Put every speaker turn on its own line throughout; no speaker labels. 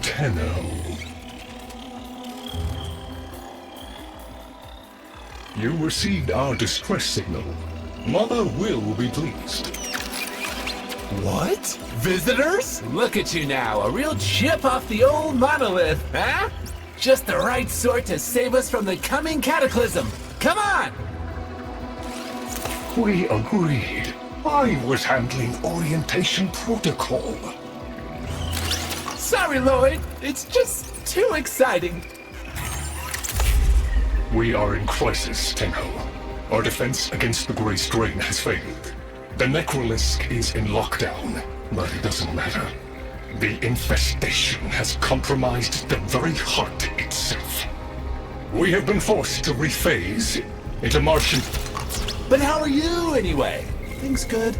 Tenno. You received our distress signal. Mother will be pleased.
What? Visitors?
Look at you now, a real chip off the old monolith, huh? Just the right sort to save us from the coming cataclysm. Come on!
We agreed. I was handling orientation protocol.
Sorry, Lloyd. It's just too exciting.
We are in crisis, Tenno. Our defense against the Grey Strain has failed. The Necrolisk is in lockdown, but it doesn't matter. The infestation has compromised the very heart itself. We have been forced to rephase into Martian...
But how are you, anyway? Things good?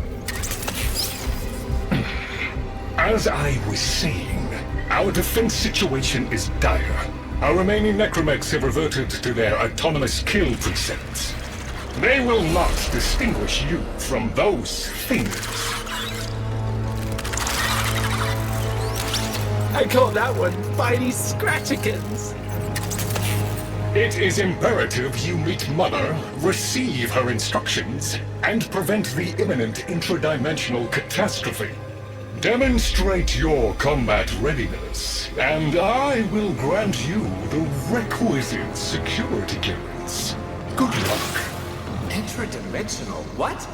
As I was saying, our defense situation is dire. Our remaining necromechs have reverted to their autonomous kill precepts. They will not distinguish you from those things.
I call that one Fighty Scratchikins.
It is imperative you meet Mother, receive her instructions, and prevent the imminent intradimensional catastrophe. Demonstrate your combat readiness, and I will grant you the requisite security clearance. Good luck.
Intradimensional what?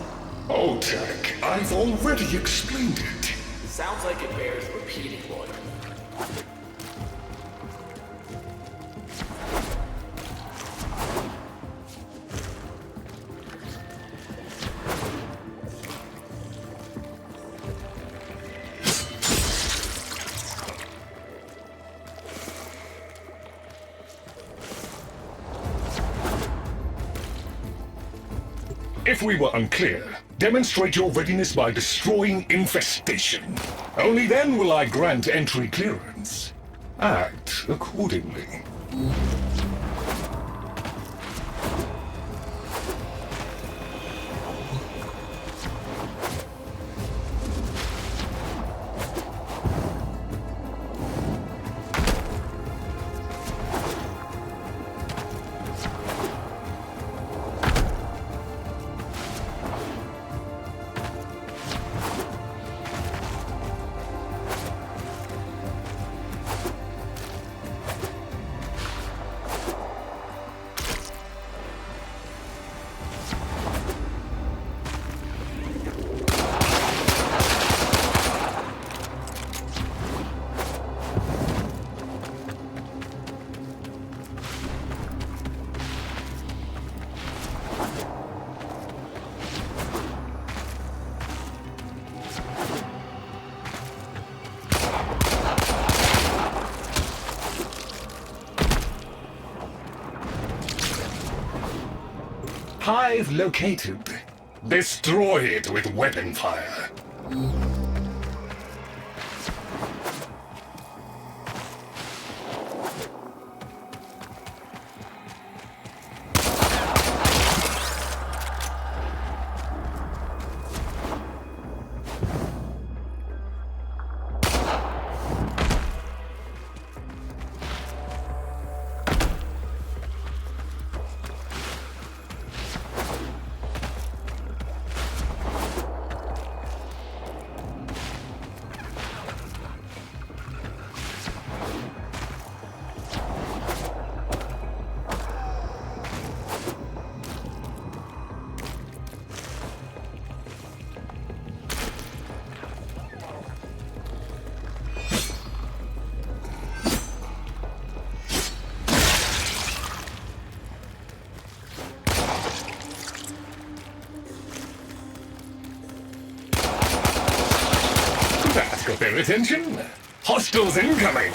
Oh, Tech, I've already explained it.
Sounds like it bears repeating, Lloyd.
If we were unclear, demonstrate your readiness by destroying infestation. Only then will I grant entry clearance. Act accordingly. Hive located. Destroy it with weapon fire. That got their attention. Hostiles incoming.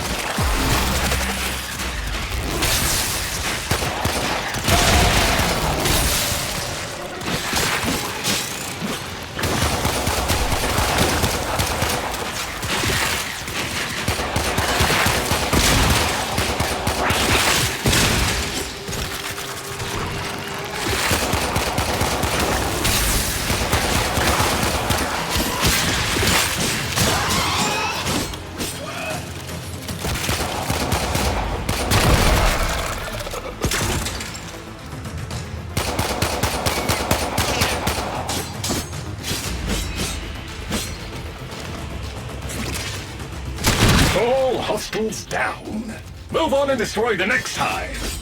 All hostiles down. Move on and destroy the next hive.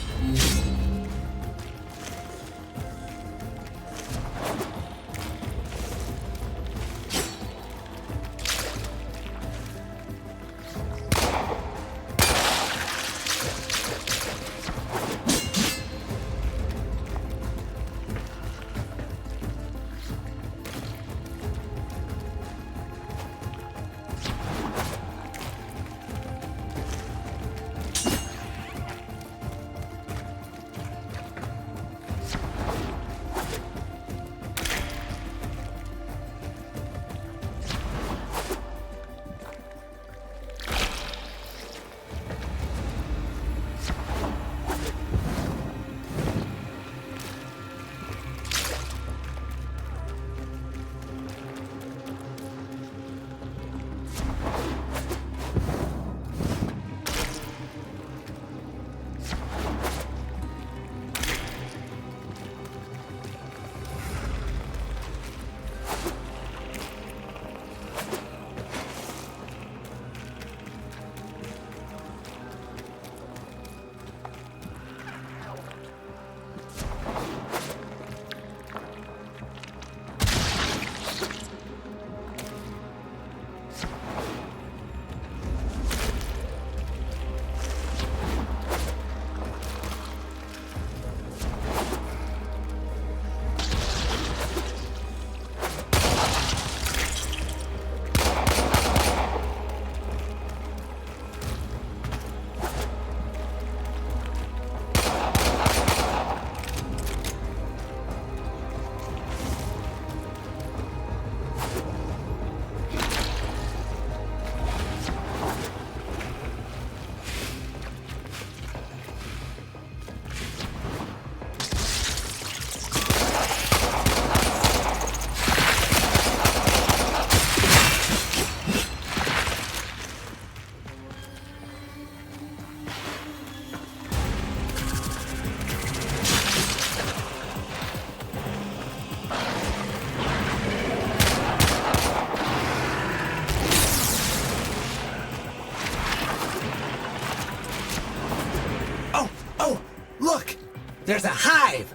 There's a hive!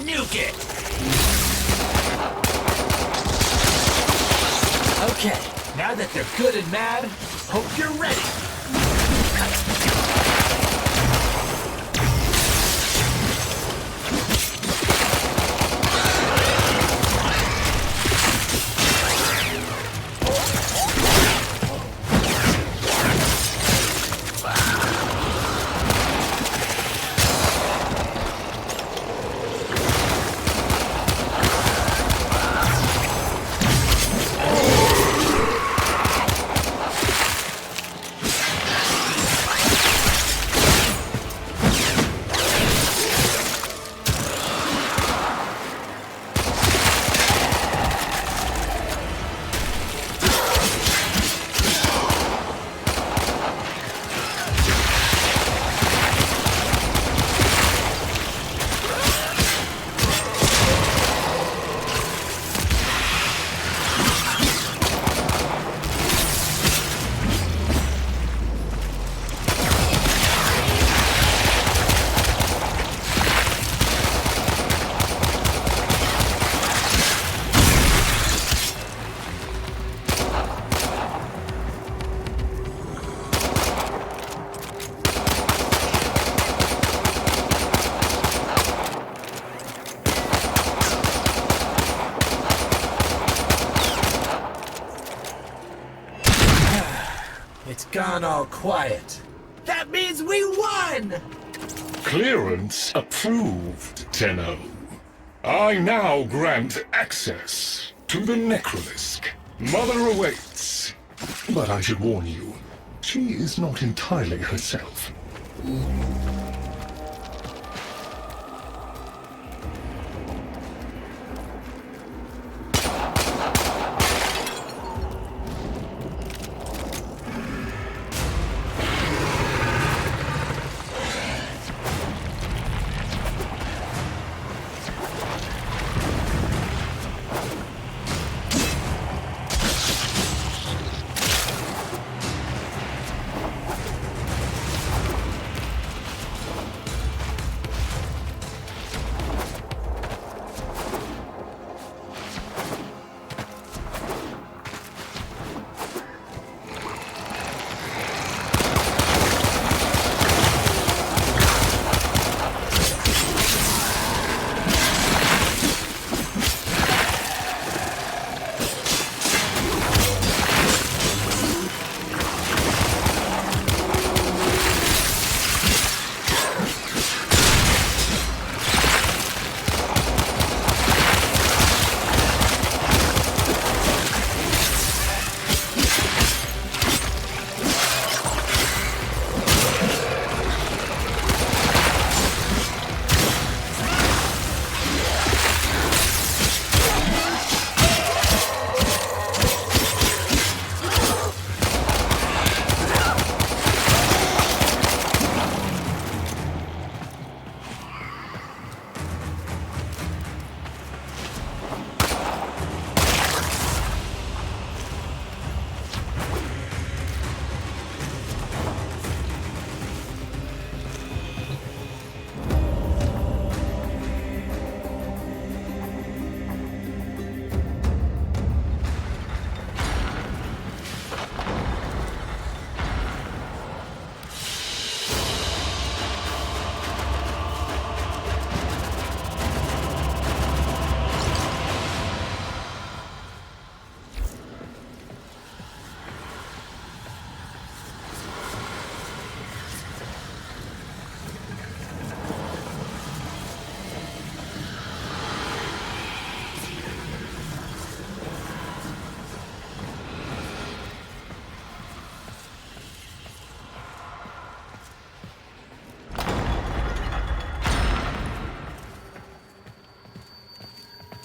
Nuke it! Okay, now that they're good and mad, hope you're ready! It's gone all quiet. That means we won!
Clearance approved, Tenno. I now grant access to the Necrolisc. Mother awaits. But I should warn you, she is not entirely herself.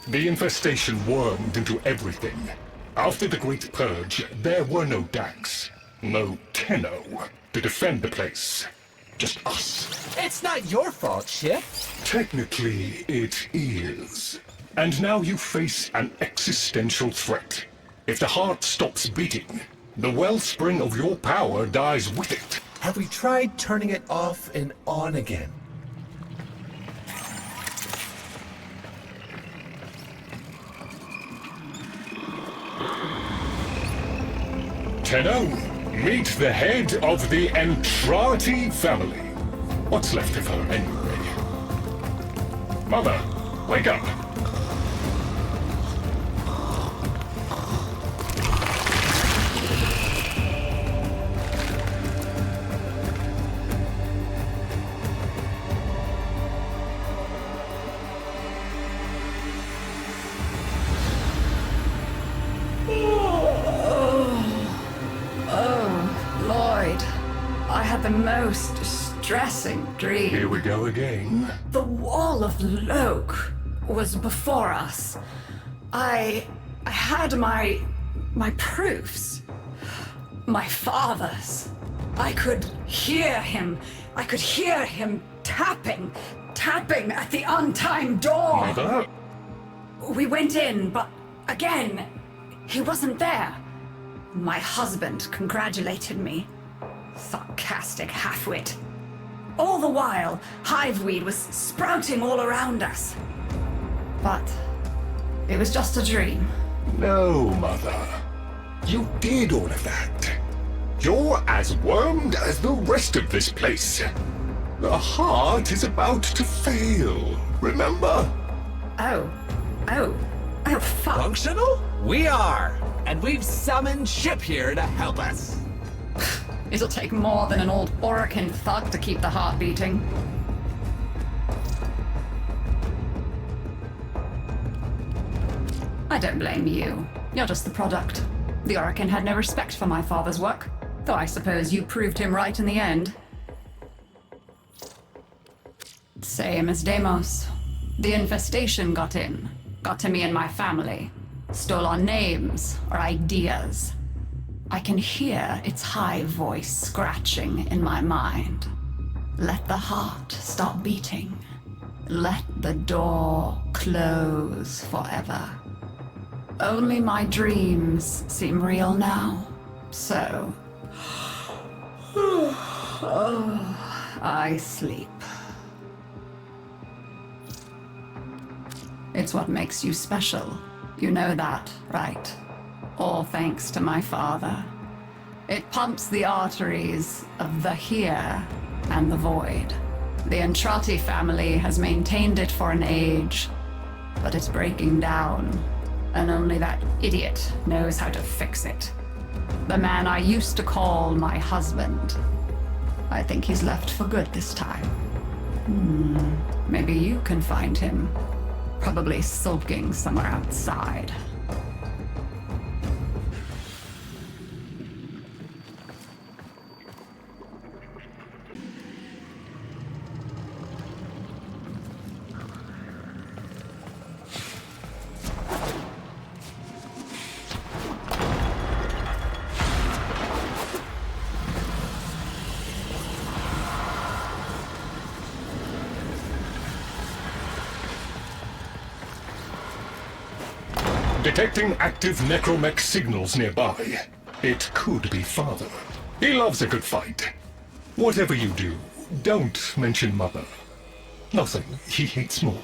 The infestation wormed into everything. After the Great Purge, there were no Dax, no Tenno to defend the place. Just us.
It's not your fault, Chip.
Technically, it is. And now you face an existential threat. If the heart stops beating, the wellspring of your power dies with it.
Have we tried turning it off and on again?
Tenno, meet the head of the Entrati family. What's left of her, anyway? Mother, wake up!
I had the most distressing dream.
Here we go again.
The wall of Loke was before us. I had my proofs. My father's. I could hear him. I could hear him tapping at the untimed door.
Mother?
We went in, but again, he wasn't there. My husband congratulated me. Sarcastic halfwit. All the while, hiveweed was sprouting all around us. But it was just a dream.
No, Mother. You did all of that. You're as wormed as the rest of this place. The heart is about to fail, remember?
Oh, fuck.
Functional? We are. And we've summoned Chip here to help us.
It'll take more than an old Orokin thug to keep the heart beating. I don't blame you. You're just the product. The Orokin had no respect for my father's work, though I suppose you proved him right in the end. Same as Deimos. The infestation got in. Got to me and my family. Stole our names, our ideas. I can hear its high voice scratching in my mind. Let the heart stop beating. Let the door close forever. Only my dreams seem real now. So... I sleep. It's what makes you special. You know that, right? All thanks to my father. It pumps the arteries of the here and the void. The Entrati family has maintained it for an age, but it's breaking down, and only that idiot knows how to fix it. The man I used to call my husband. I think he's left for good this time. Maybe you can find him. Probably sulking somewhere outside.
Detecting active necromech signals nearby. It could be Father. He loves a good fight. Whatever you do, don't mention Mother. Nothing he hates more.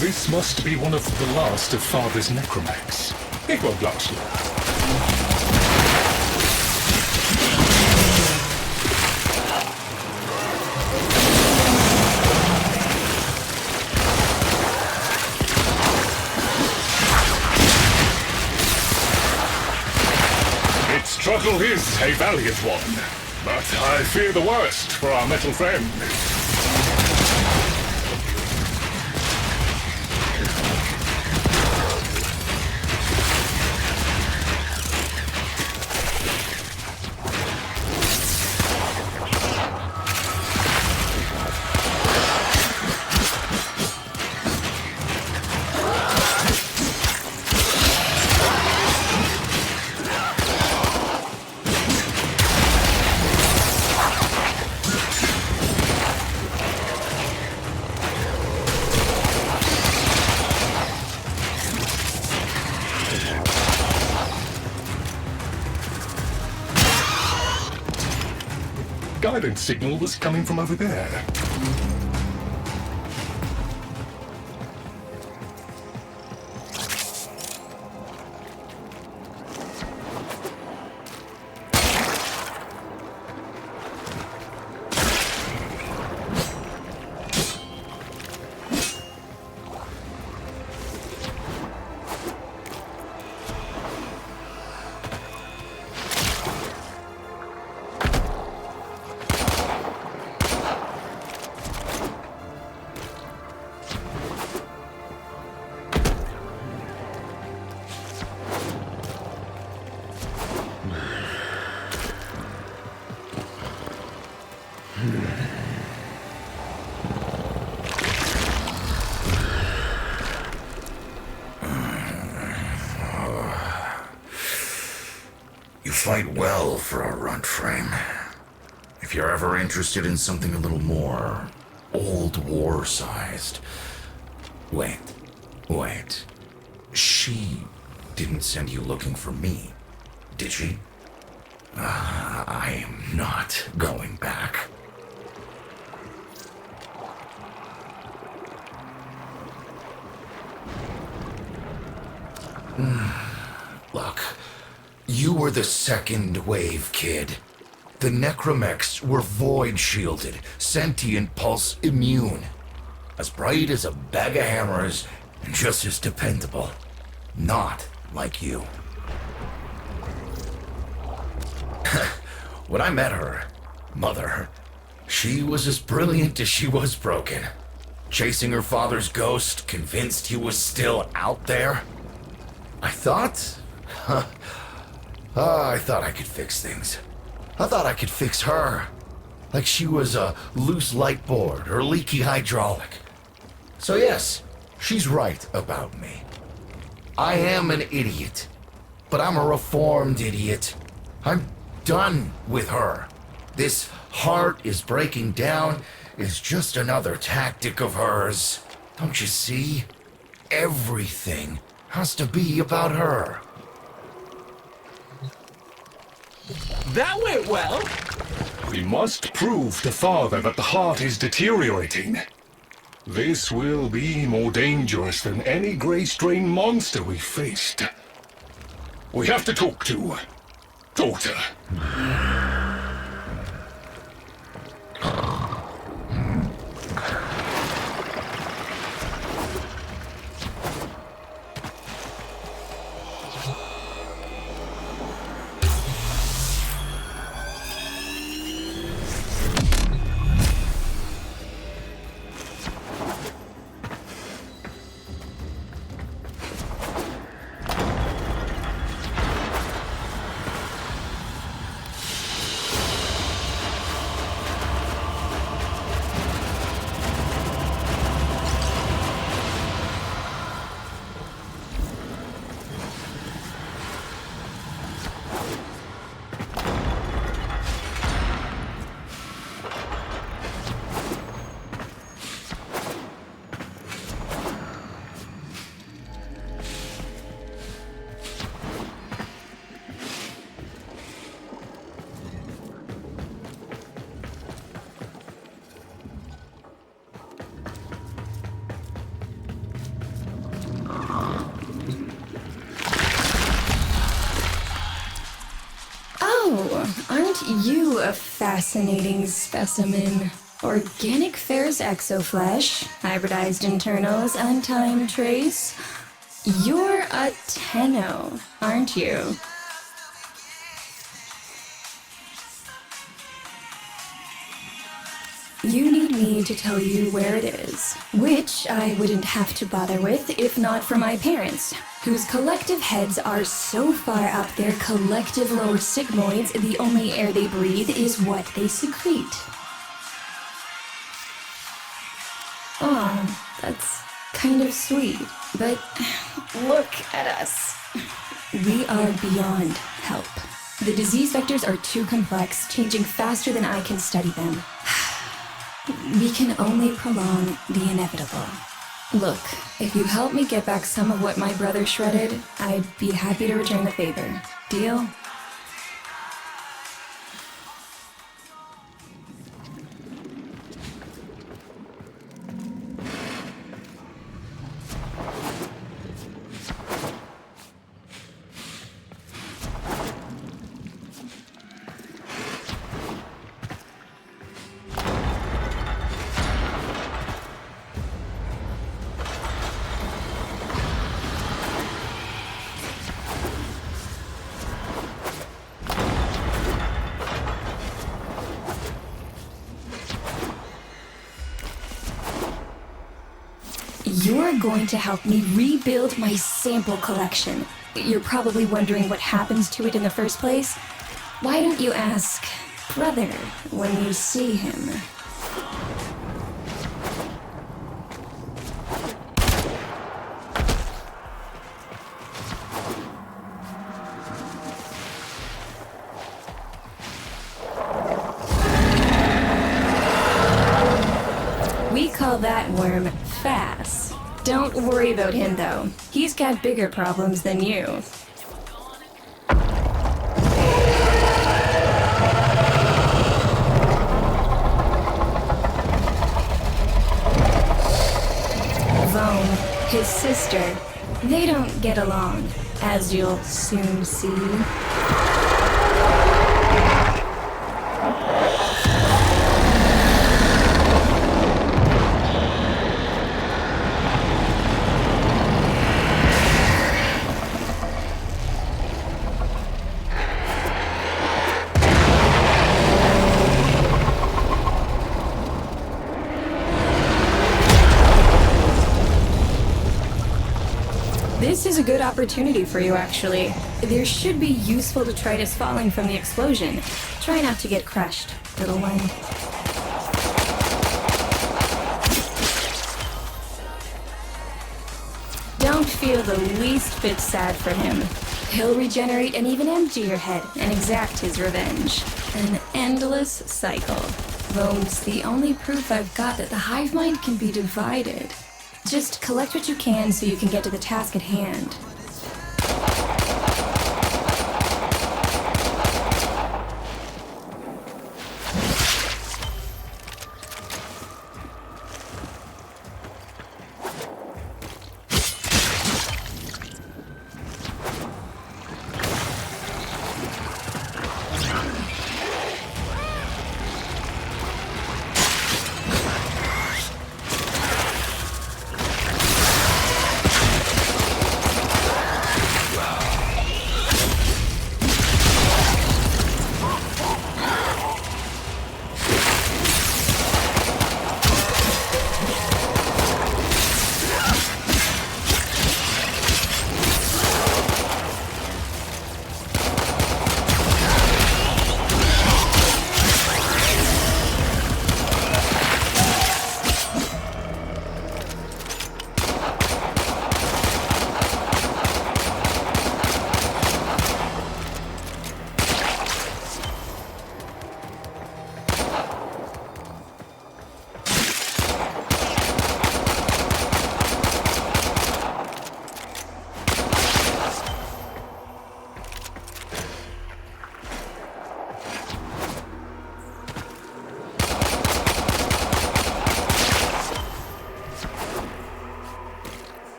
This must be one of the last of Father's necromax. It won't last long. Its struggle is a valiant one, but I fear the worst for our metal friend. Guidance signal was coming from over there.
You fight well for a runt frame. If you're ever interested in something a little more old war-sized. Wait. She didn't send you looking for me, did she? I am not going back. Look, you were the second wave, kid. The necromechs were void-shielded, sentient pulse immune. As bright as a bag of hammers, and just as dependable. Not like you. When I met her, Mother, she was as brilliant as she was broken. Chasing her father's ghost, convinced he was still out there. I thought I could fix things. I thought I could fix her. Like she was a loose light board or leaky hydraulic. So yes, she's right about me. I am an idiot. But I'm a reformed idiot. I'm done with her. This heart is breaking down is just another tactic of hers. Don't you see? Everything has to be about her.
That went well.
We must prove to Father that the heart is deteriorating. This will be more dangerous than any gray strain monster we faced. We have to talk to daughter.
you a fascinating specimen. Organic ferrous exoflesh, hybridized internals, and time trace. You're a Tenno, aren't you? You need me to tell you where it is, which I wouldn't have to bother with if not for my parents, whose collective heads are so far up their collective lower sigmoids, the only air they breathe is what they secrete. Oh, that's kind of sweet, but look at us. We are beyond help. The disease vectors are too complex, changing faster than I can study them. We can only prolong the inevitable. Look, if you help me get back some of what my brother shredded, I'd be happy to return the favor. Deal? You're going to help me rebuild my sample collection. You're probably wondering what happens to it in the first place. Why don't you ask brother when you see him? We call that worm Fast. Don't worry about him, though. He's got bigger problems than you. Vone, his sister, they don't get along, as you'll soon see. This is a good opportunity for you, actually. There should be useful detritus falling from the explosion. Try not to get crushed, little one. Don't feel the least bit sad for him. He'll regenerate and even empty your head and exact his revenge. An endless cycle. Vone's the only proof I've got that the hive mind can be divided. Just collect what you can so you can get to the task at hand.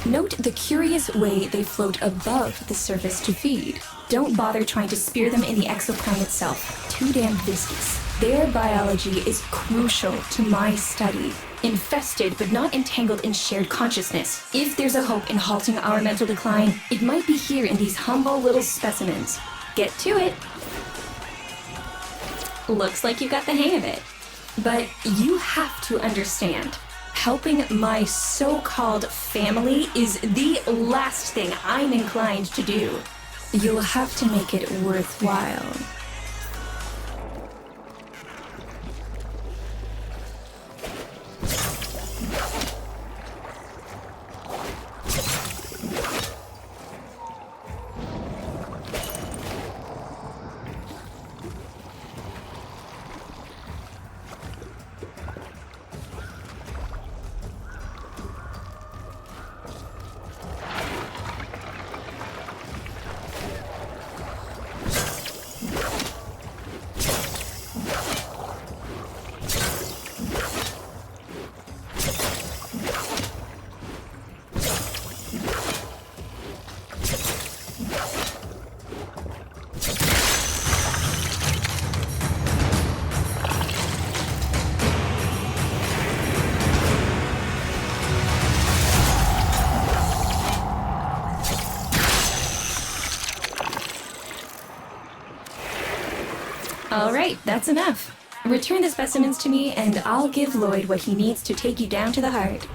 Note the curious way they float above the surface to feed. Don't bother trying to spear them in the exocrine itself. Too damn viscous. Their biology is crucial to my study. Infested but not entangled in shared consciousness. If there's a hope in halting our mental decline, it might be here in these humble little specimens. Get to it. Looks like you got the hang of it. But you have to understand, helping my so-called family is the last thing I'm inclined to do. You'll have to make it worthwhile. All right, that's enough. Return the specimens to me, and I'll give Lloyd what he needs to take you down to the heart.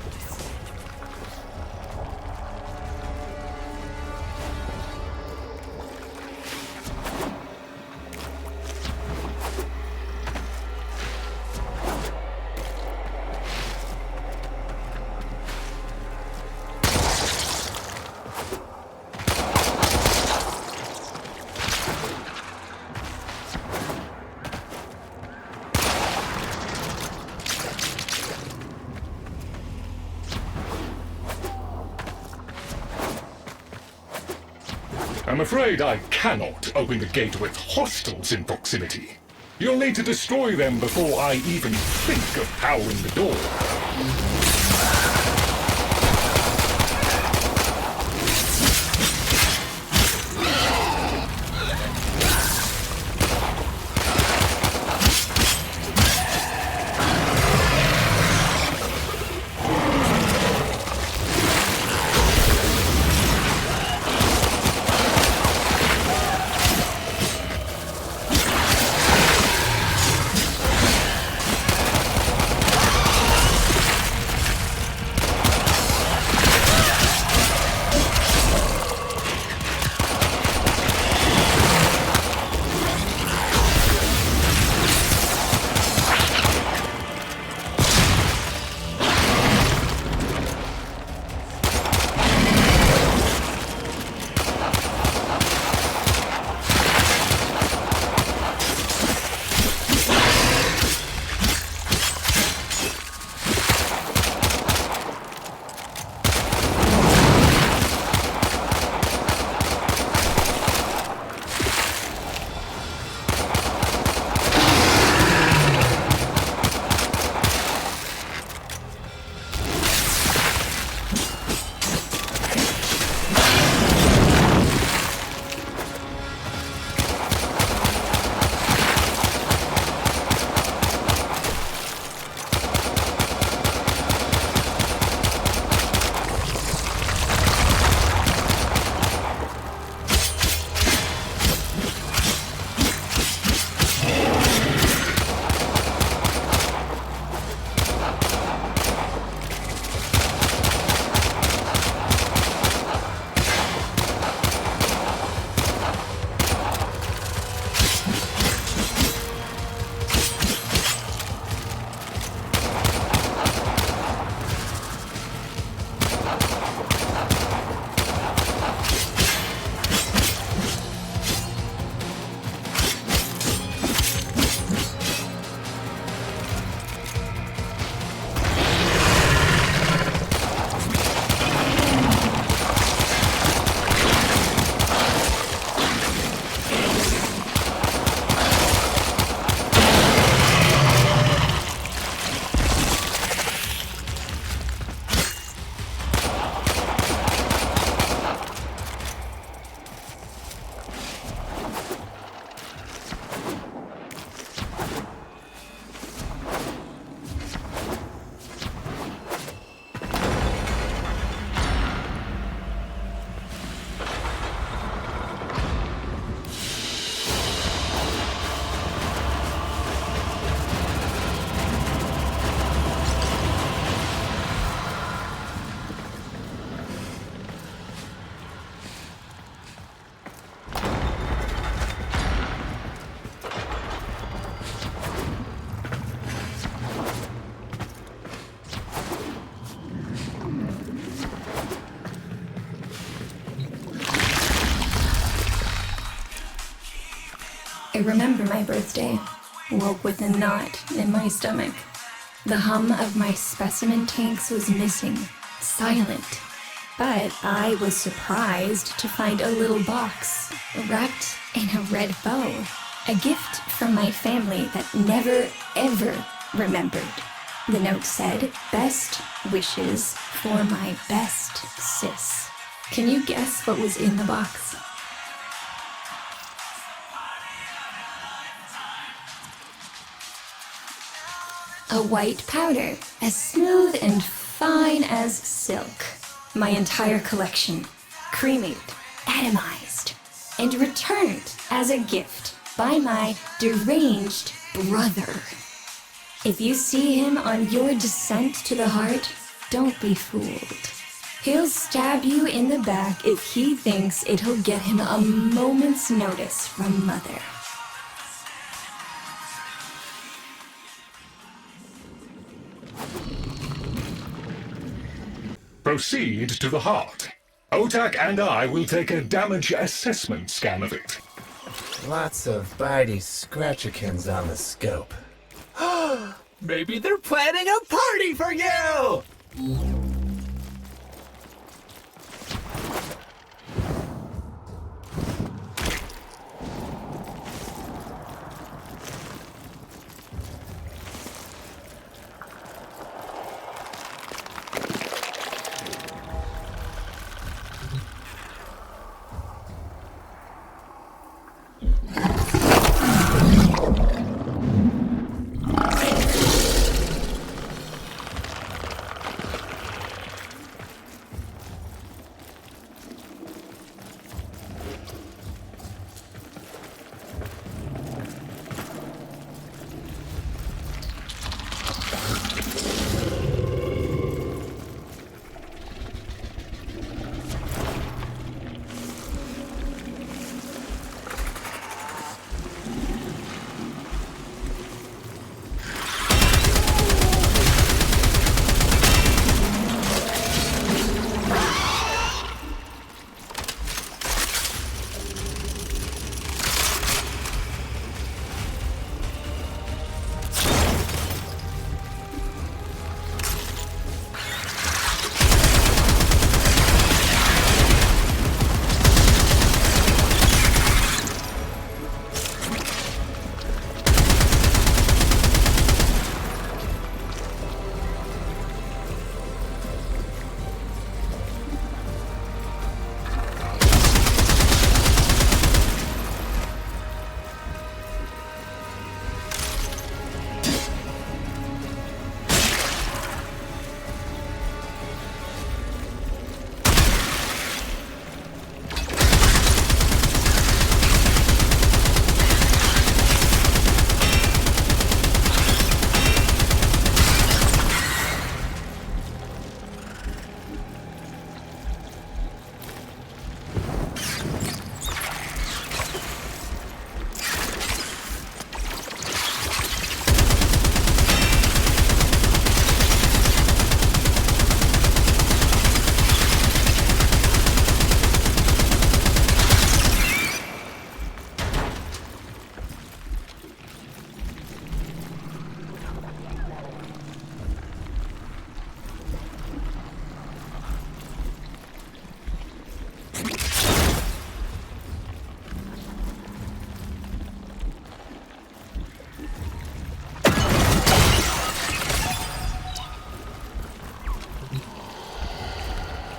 I'm afraid I cannot open the gate with hostiles in proximity. You'll need to destroy them before I even think of powering the door.
I remember my birthday. Woke with a knot in my stomach. The hum of my specimen tanks was missing. Silent. But I was surprised to find a little box wrapped in a red bow. A gift from my family that never, ever remembered. The note said, "Best wishes for my best sis." Can you guess what was in the box? A white powder, as smooth and fine as silk. My entire collection, cremated, atomized, and returned as a gift by my deranged brother. If you see him on your descent to the heart, don't be fooled. He'll stab you in the back if he thinks it'll get him a moment's notice from Mother.
Proceed to the heart. Otak and I will take a damage assessment scan of it.
Lots of bitey scratchikins on the scope. Maybe they're planning a party for you!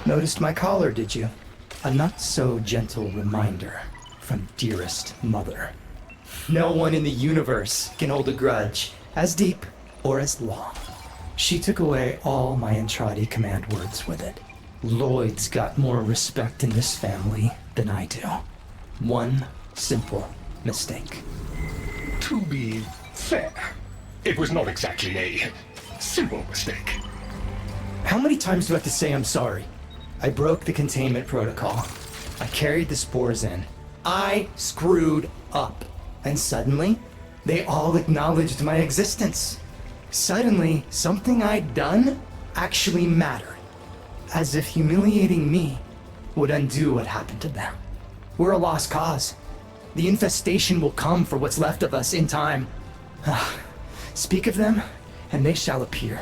Noticed my collar, did you? A not-so-gentle reminder from dearest mother. No one in the universe can hold a grudge as deep or as long. She took away all my Entradi command words with it. Lloyd's got more respect in this family than I do. One simple mistake.
To be fair, it was not exactly a simple mistake.
How many times do I have to say I'm sorry? I broke the containment protocol. I carried the spores in. I screwed up. And suddenly, they all acknowledged my existence. Suddenly, something I'd done actually mattered. As if humiliating me would undo what happened to them. We're a lost cause. The infestation will come for what's left of us in time. Speak of them, and they shall appear.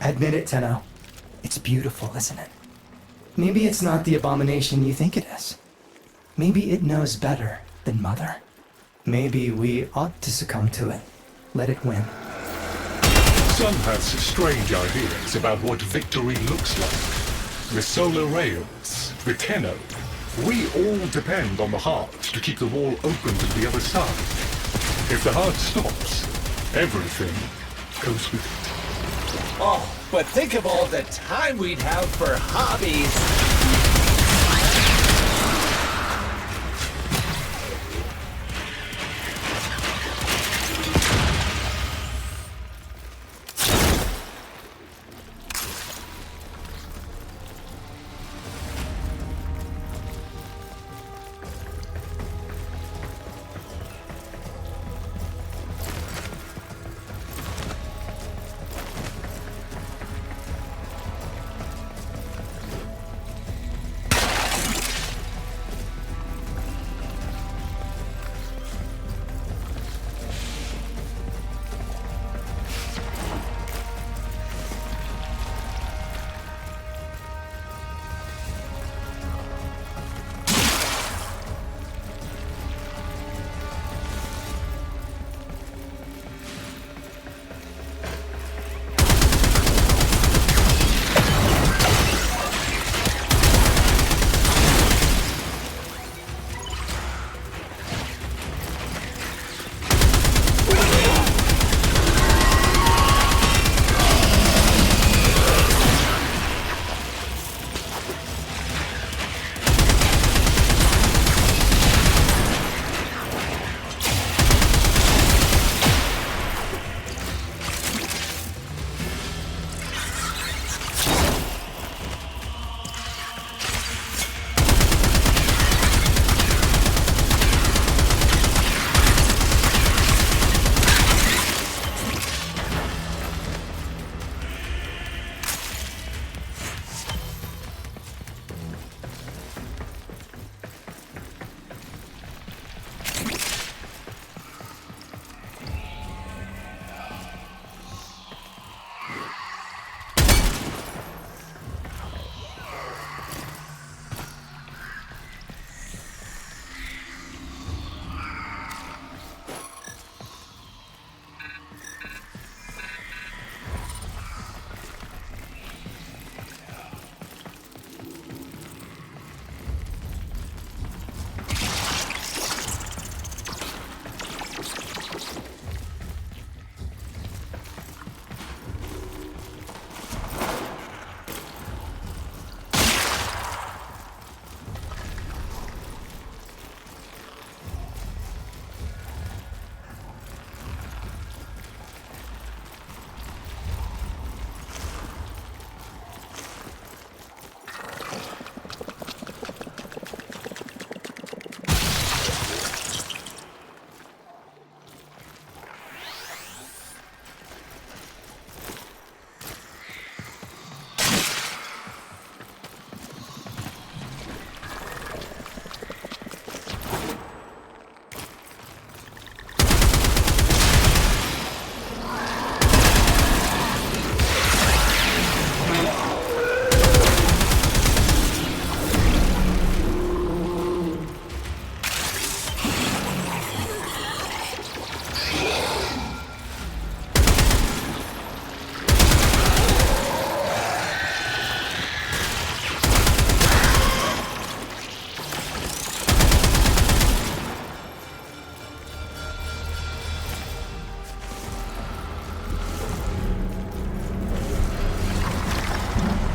Admit it, Tenno. It's beautiful, isn't it? Maybe it's not the abomination you think it is. Maybe it knows better than Mother. Maybe we ought to succumb to it. Let it win.
Some has strange ideas about what victory looks like. The solar rails, the Tenno. We all depend on the heart to keep the wall open to the other side. If the heart stops, everything goes with it.
Oh, but think of all the time we'd have for hobbies.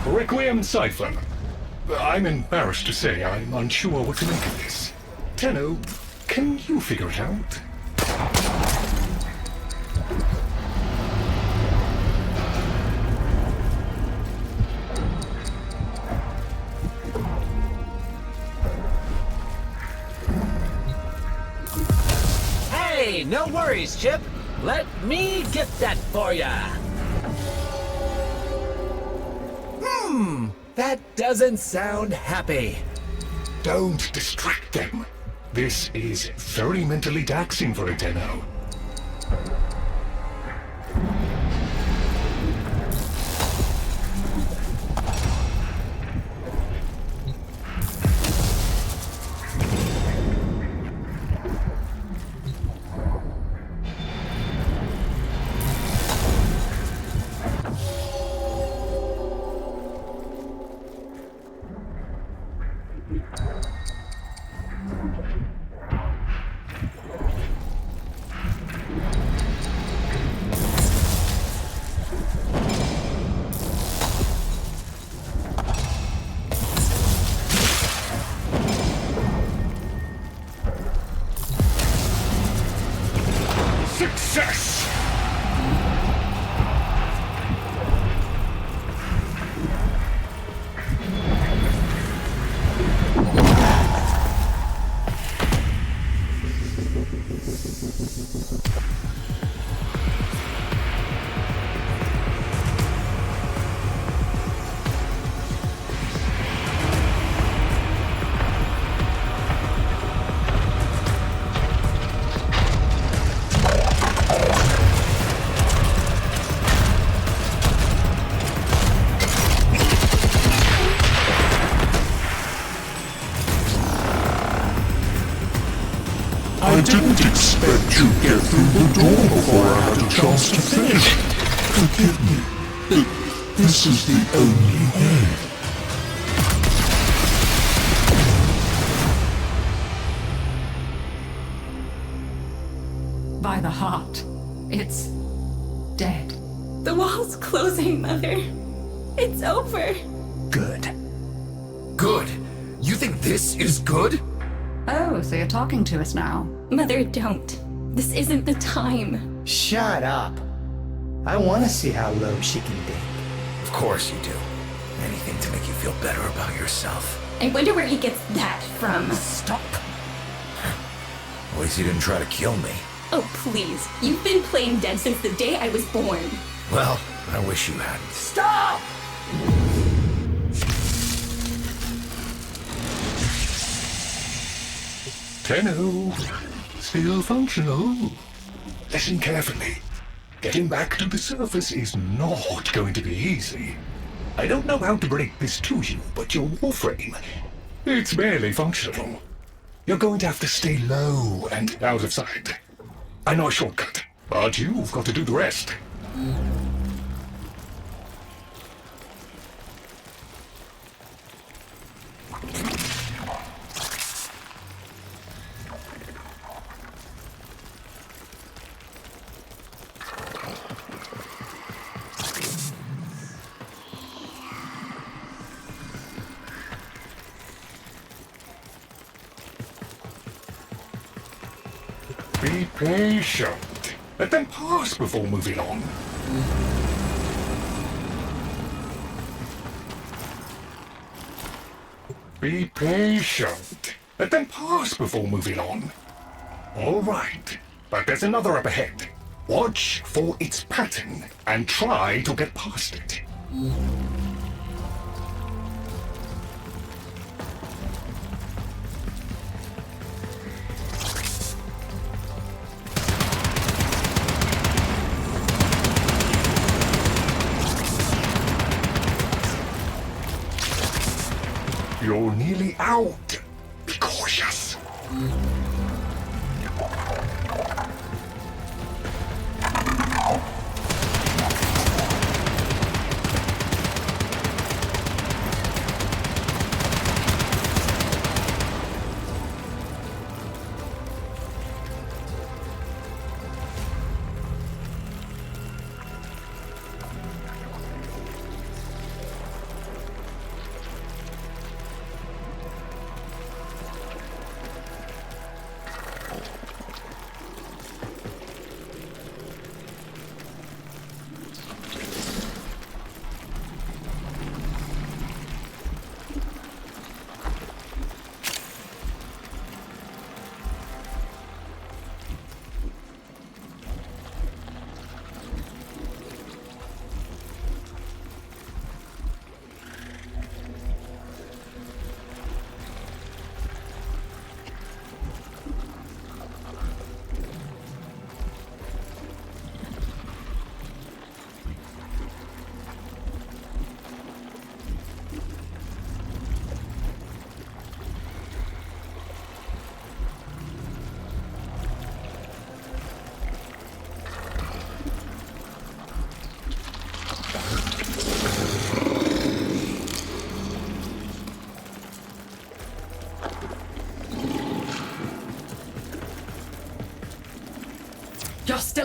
Requiem Cipher. I'm embarrassed to say I'm unsure what to make of this. Tenno, can you figure it out?
Hey, no worries, Chip. Let me get that for ya. That doesn't sound happy.
Don't distract them. This is very mentally taxing for a Tenno. Success!
I didn't expect you'd get through the door before I had a chance to finish. Forgive me, but this is the only way.
By the heart, it's dead.
The wall's closing, Mother. It's over.
Good. Good? You think this is good?
Oh, so you're talking to us now.
Mother, don't. This isn't the time.
Shut up. I want to see how low she can dig.
Of course you do. Anything to make you feel better about yourself.
I wonder where he gets that from.
Stop. At least you didn't try to kill me.
Oh, please. You've been playing dead since the day I was born.
Well, I wish you hadn't.
Stop!
Tenno, still functional. Listen carefully. Getting back to the surface is not going to be easy. I don't know how to break this to you, but your Warframe, it's barely functional. You're going to have to stay low and out of sight. I know a shortcut, but you've got to do the rest. Be patient. Let them pass before moving on. Be patient. Let them pass before moving on. All right, but there's another up ahead. Watch for its pattern and try to get past it. You're nearly out. Be cautious.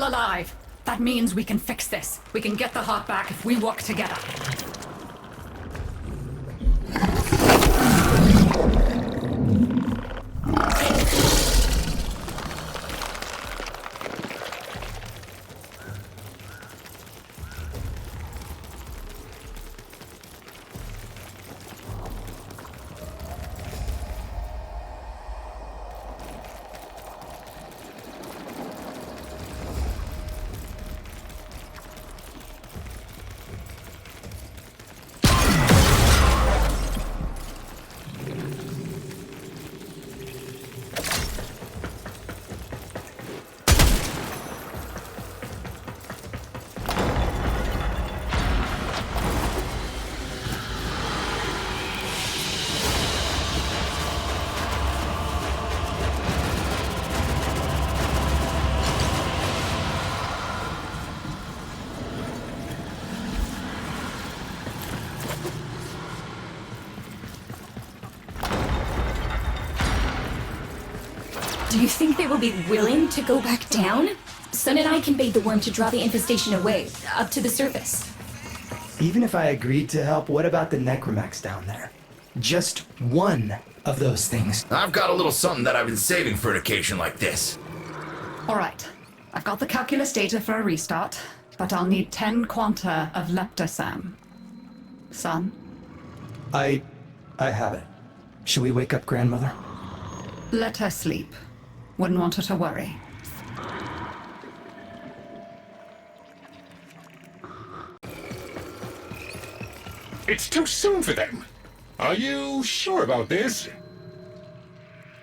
still alive. That means we can fix this. We can get the heart back if we work together.
Do you think they will be willing to go back down? Sun and I can bait the worm to draw the infestation away, up to the surface.
Even if I agreed to help, what about the necromax down there? Just one of those things.
I've got a little something that I've been saving for an occasion like this.
All right. I've got the calculus data for a restart, but I'll need 10 quanta of leptosam. Son?
I have it. Should we wake up grandmother?
Let her sleep. Wouldn't want her to worry.
It's too soon for them. Are you sure about this?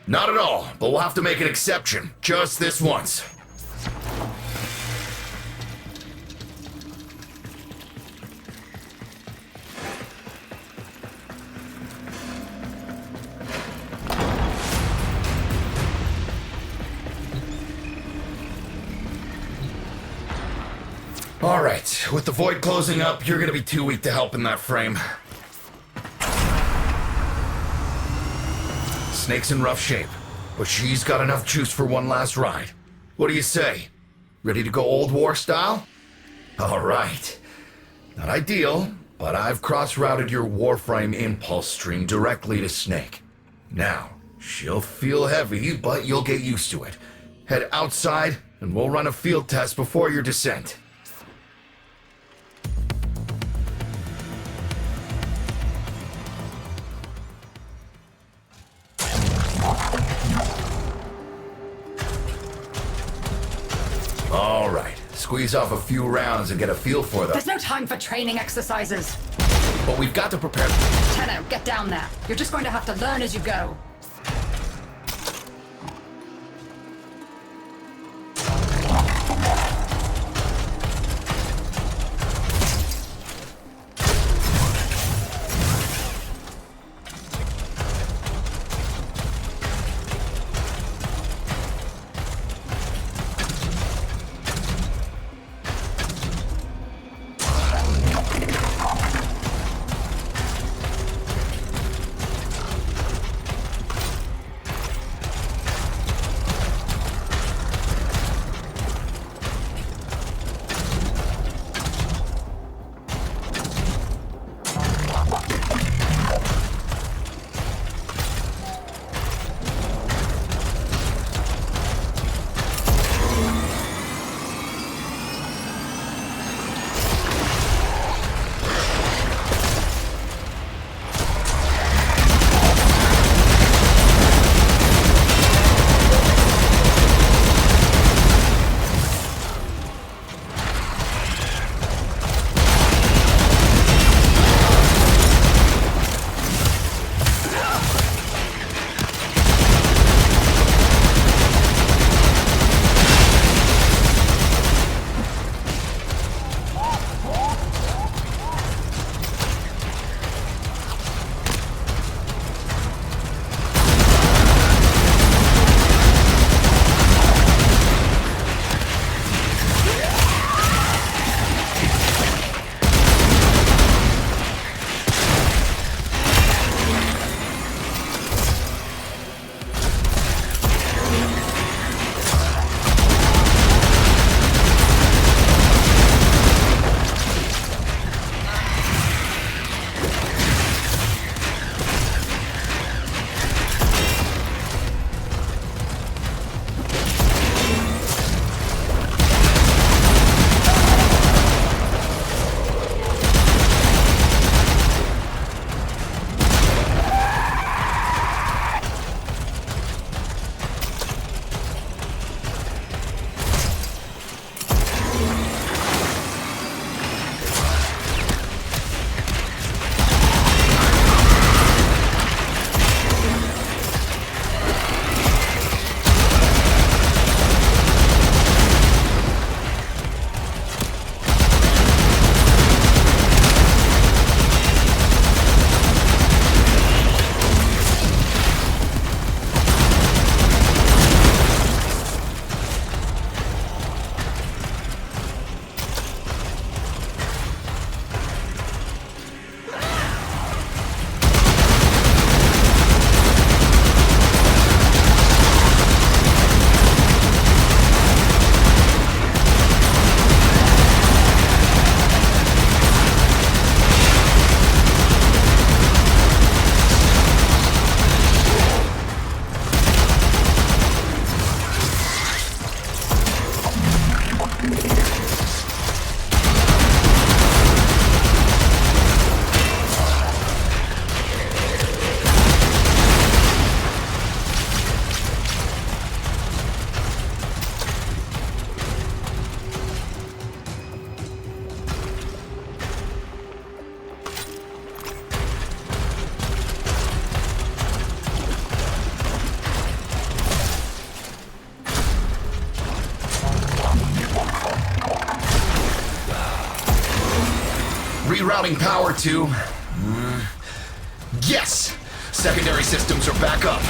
Not at all, but we'll have to make an exception. Just this once. Alright, with the void closing up, you're gonna be too weak to help in that frame. Snake's in rough shape, but she's got enough juice for one last ride. What do you say? Ready to go old war style? Alright. Not ideal, but I've cross-routed your Warframe impulse stream directly to Snake. Now, she'll feel heavy, but you'll get used to it. Head outside, and we'll run a field test before your descent. All right, squeeze off a few rounds and get a feel for them.
There's no time for training exercises.
But we've got to prepare.
Tenno, get down there. You're just going to have to learn as you go.
routing power to... Yes! Secondary systems are back up.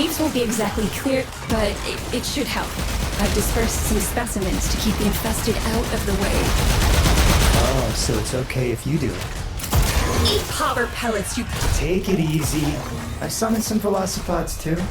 caves won't be exactly clear, but it should help. I've dispersed some specimens to keep the infested out of the way.
Oh, so it's okay if you do it.
Eat popper pellets, you...
Take it easy. I summoned some velocipods too.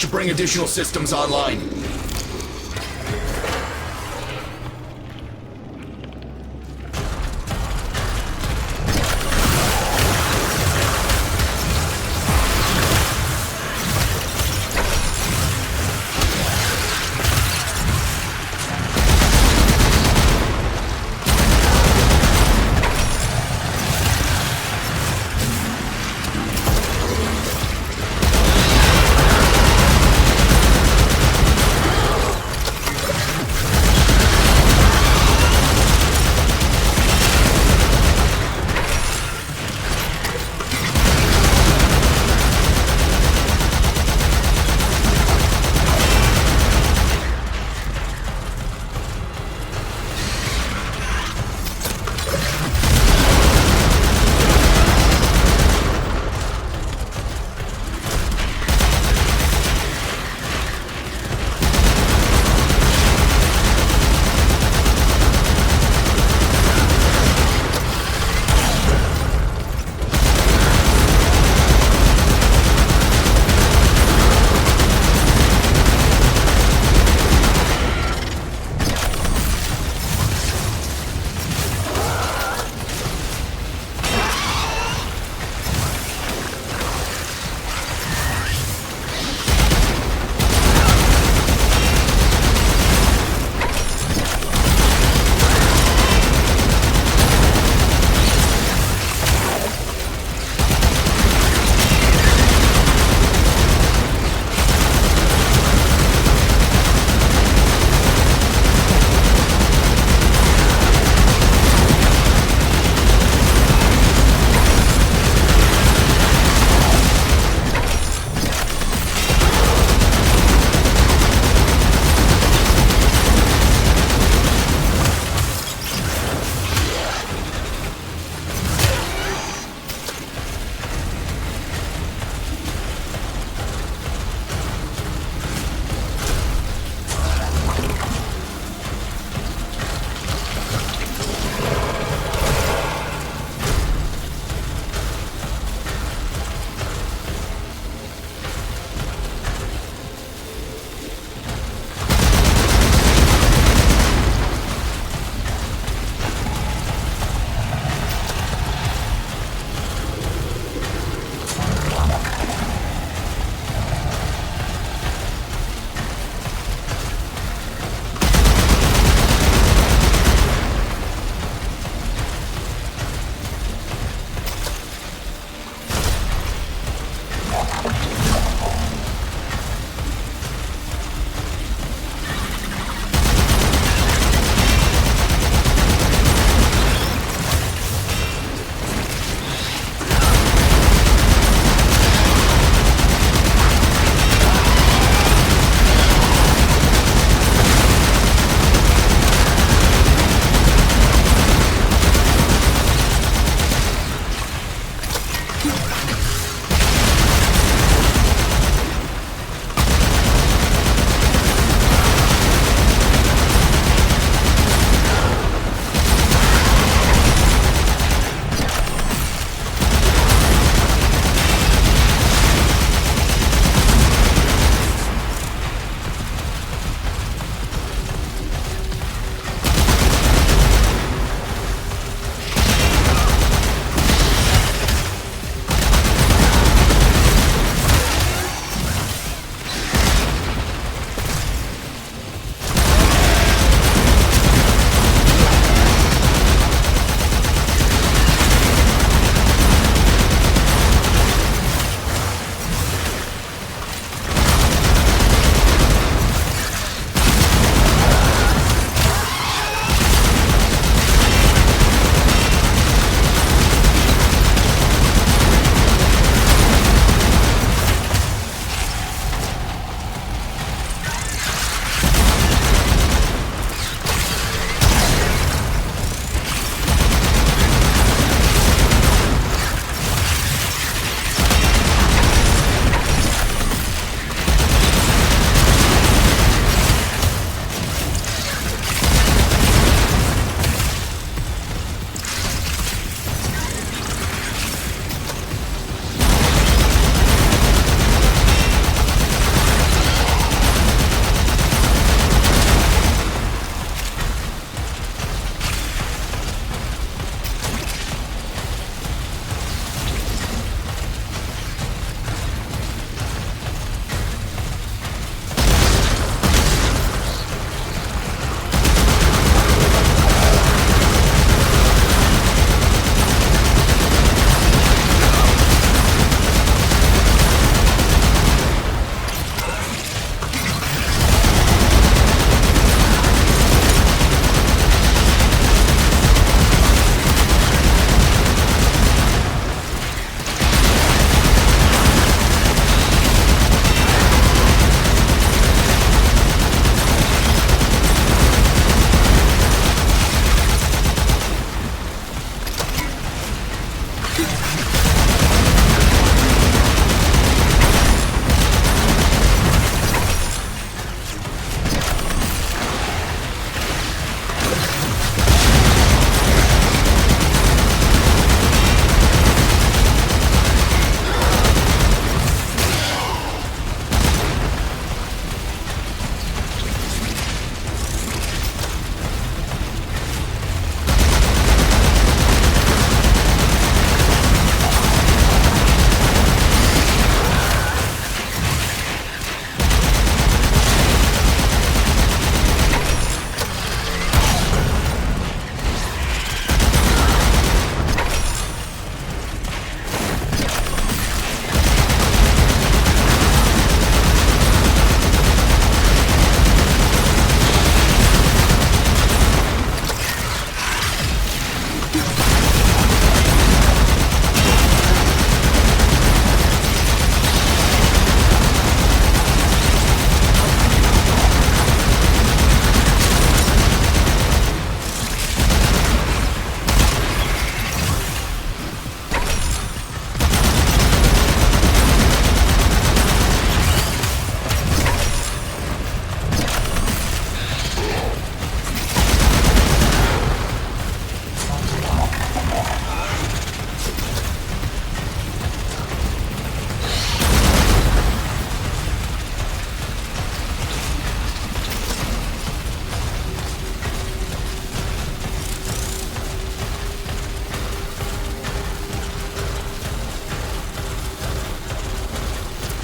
to bring additional systems online.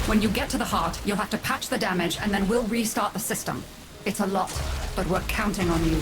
When you get to the heart, you'll have to patch the damage, and then we'll restart the system. It's a lot, but we're counting on you.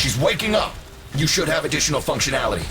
She's waking up. You should have additional functionality.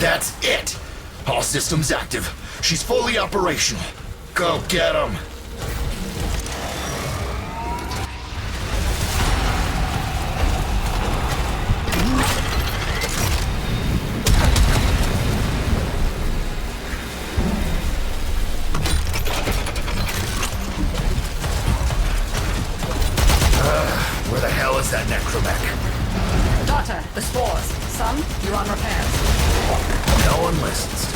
That's it! All systems active. She's fully operational. Go get 'em! Where the hell is that necromech?
Daughter, the spores. Son, you're on repairs.
No one listens.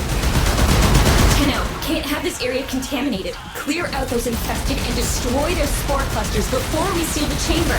Tenno, can't have this area contaminated. Clear out those infested and destroy their spore clusters before we seal the chamber.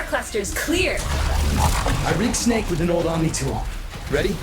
Clusters clear.
I rigged Snake with an old Omni tool. Ready?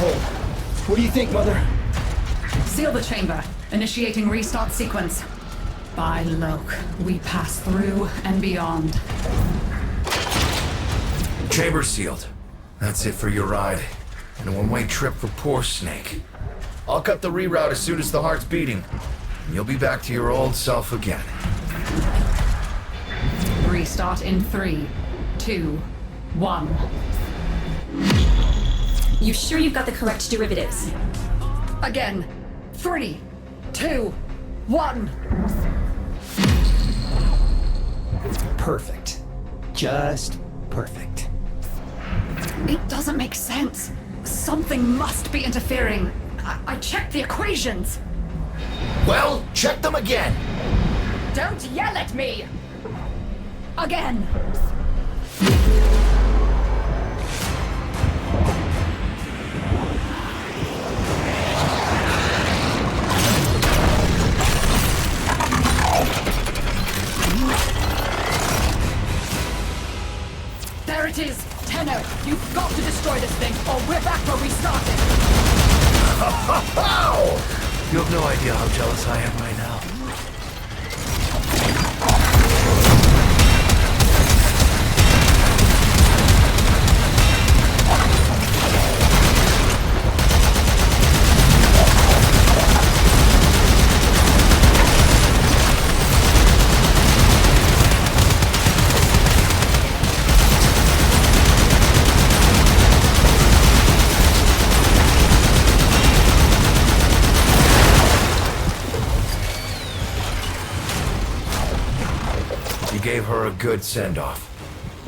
hold. What do you think, Mother?
Seal the chamber. Initiating restart sequence. By Loke, we pass through and beyond.
Chamber sealed. That's it for your ride. And a one-way trip for poor Snake. I'll cut the reroute as soon as the heart's beating. And you'll be back to your old self again.
Restart in 3, 2, 1.
You sure you've got the correct derivatives?
Again. 3, 2, 1.
Perfect. Just perfect.
It doesn't make sense. Something must be interfering. I checked the equations.
Well, check them again!
Don't yell at me! Again. There it is! Tenno, you've got to destroy this thing, or we're back where we started!
You have no idea how jealous I am right now. You gave her a good send-off.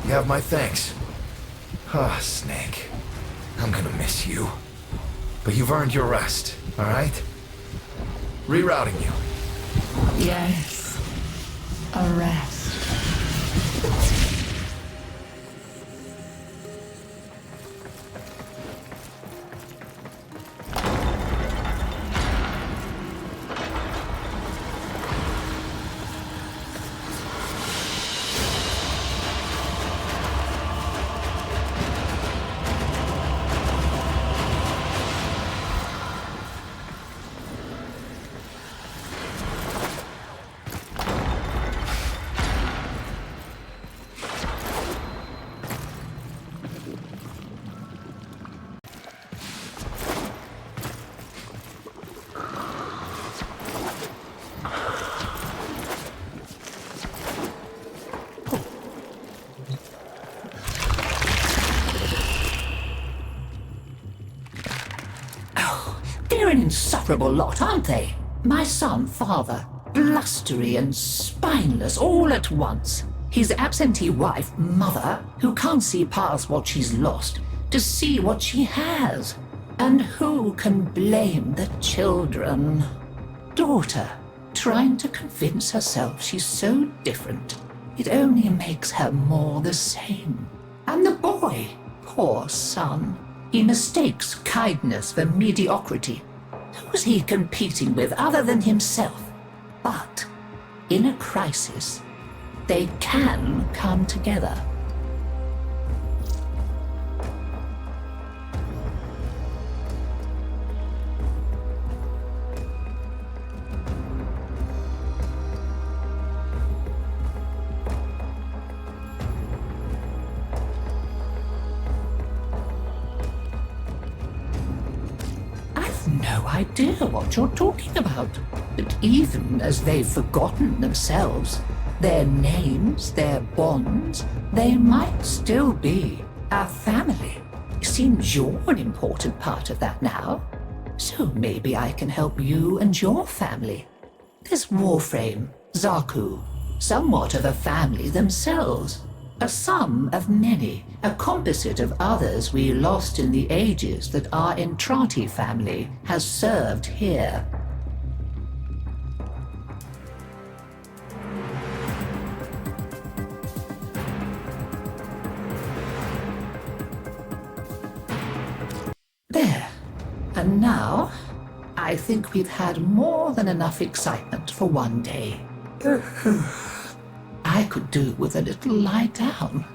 You have my thanks. Ah, Snake. I'm gonna miss you. But you've earned your rest, alright? Rerouting you.
Yes. A rest.
They're an insufferable lot, aren't they? My son, father, blustery and spineless all at once. His absentee wife, mother, who can't see past what she's lost to see what she has. And who can blame the children? Daughter, trying to convince herself she's so different. It only makes her more the same. And the boy, poor son, he mistakes kindness for mediocrity. Who's he competing with other than himself? But in a crisis, they can come together. No idea what you're talking about. But even as they've forgotten themselves, their names, their bonds, they might still be our family. Seems you're an important part of that now. So maybe I can help you and your family. There's Warframe, Zaku, somewhat of a family themselves. A sum of many, a composite of others we lost in the ages that our Entrati family has served here. There. And now, I think we've had more than enough excitement for one day. I could do with a little lie down.